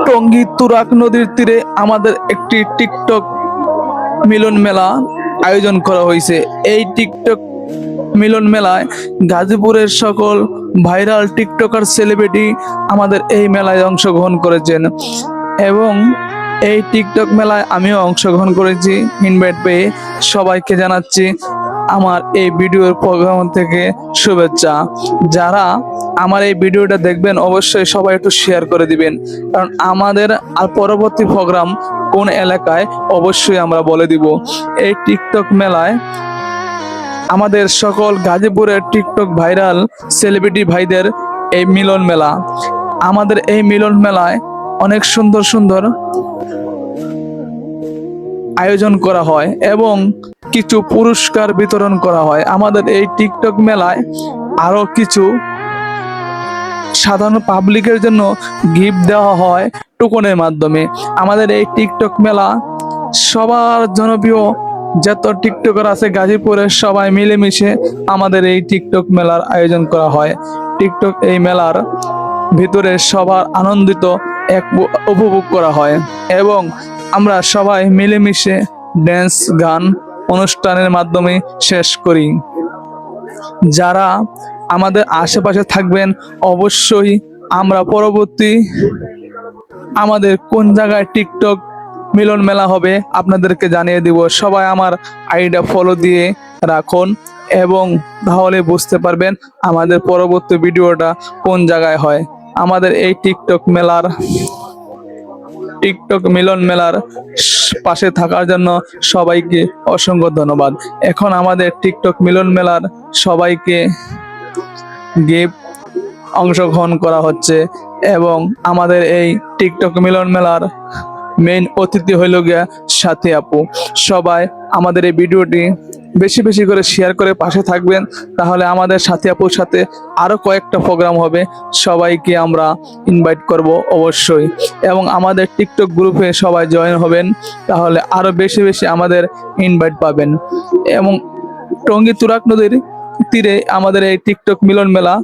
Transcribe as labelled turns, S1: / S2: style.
S1: টঙ্গী তুরাগ নদীর তীরে আমাদের একটি টিকটক মিলন মেলা আয়োজন করা হয়েছে। এই টিকটক মিলন মেলায় গাজীপুরের সকল ভাইরাল টিকটকার সেলিব্রিটি আমাদের এই মেলায় অংশগ্রহণ করেছেন এবং এই টিকটক মেলায় আমিও অংশগ্রহণ করেছি ইনভাইট পেয়ে। সবাইকে জানাচ্ছি আমার এই ভিডিওর প্রোগ্রাম থেকে শুভেচ্ছা। যারা আমার এই ভিডিওটা দেখবেন অবশ্যই সবাই একটু শেয়ার করে দিবেন, কারণ আমাদের আর পরবর্তী প্রোগ্রাম কোন এলাকায় অবশ্যই আমরা বলে দিব। এই টিকটক মেলায় আমাদের সকল গাজীপুরের টিকটক ভাইরাল সেলিব্রিটি ভাইদের এই মিলন মেলা। আমাদের এই মিলন মেলায় অনেক সুন্দর সুন্দর আয়োজন করা হয় এবং কিছু পুরস্কার বিতরণ করা হয়। আমাদের এই টিকটক মেলায় আরো কিছু সাধারণ পাবলিকের জন্য গিফট দেওয়া হয় টোকনের মাধ্যমে। আমাদের এই টিকটক মেলা সবার জনপ্রিয় যত টিকটকার আছে গাজীপুরের সবাই মিলেমিশে আমাদের এই টিকটক মেলার আয়োজন করা হয়। টিকটক এই মেলার ভিতরে সবার আনন্দিত উপভোগ করা হয় এবং আমরা সবাই মিলেমিশে ড্যান্স গান অনুষ্ঠানের মাধ্যমে শেষ করি। যারা আমাদের আশেপাশে থাকবেন অবশ্যই আমরা পরবর্তী আমাদের কোন জায়গায় টিকটক মিলন মেলা হবে আপনাদেরকে জানিয়ে দিব। সবাই আমার আইডিটা ফলো দিয়ে রাখুন এবং তাহলে বুঝতে পারবেন আমাদের পরবর্তী ভিডিওটা কোন জায়গায় হয়। আমাদের এই টিকটক মিলন মেলার পাশে থাকার জন্য সবাইকে অসংখ্য ধন্যবাদ। এখন আমাদের টিকটক মিলন মেলার সবাইকে গিফট অংশগ্রহণ করা হচ্ছে এবং আমাদের এই টিকটক মিলন মেলার মেইন অতিথি হইল গিয়া সাথী আপু। সবাই আমাদের এই ভিডিওটি বেশি বেশি করে শেয়ার করে পাশে থাকবেন, তাহলে আমাদের সাথী আপুর সাথে আরো কয়েকটা প্রোগ্রাম হবে। সবাইকে আমরা ইনভাইট করব অবশ্যই এবং আমাদের টিকটক গ্রুপে সবাই জয়েন হবেন, তাহলে আরো বেশি বেশি আমাদের ইনভাইট পাবেন। এবং টঙ্গী তুরাগ নদীর তীরে আমাদের এই টিকটক মিলন মেলা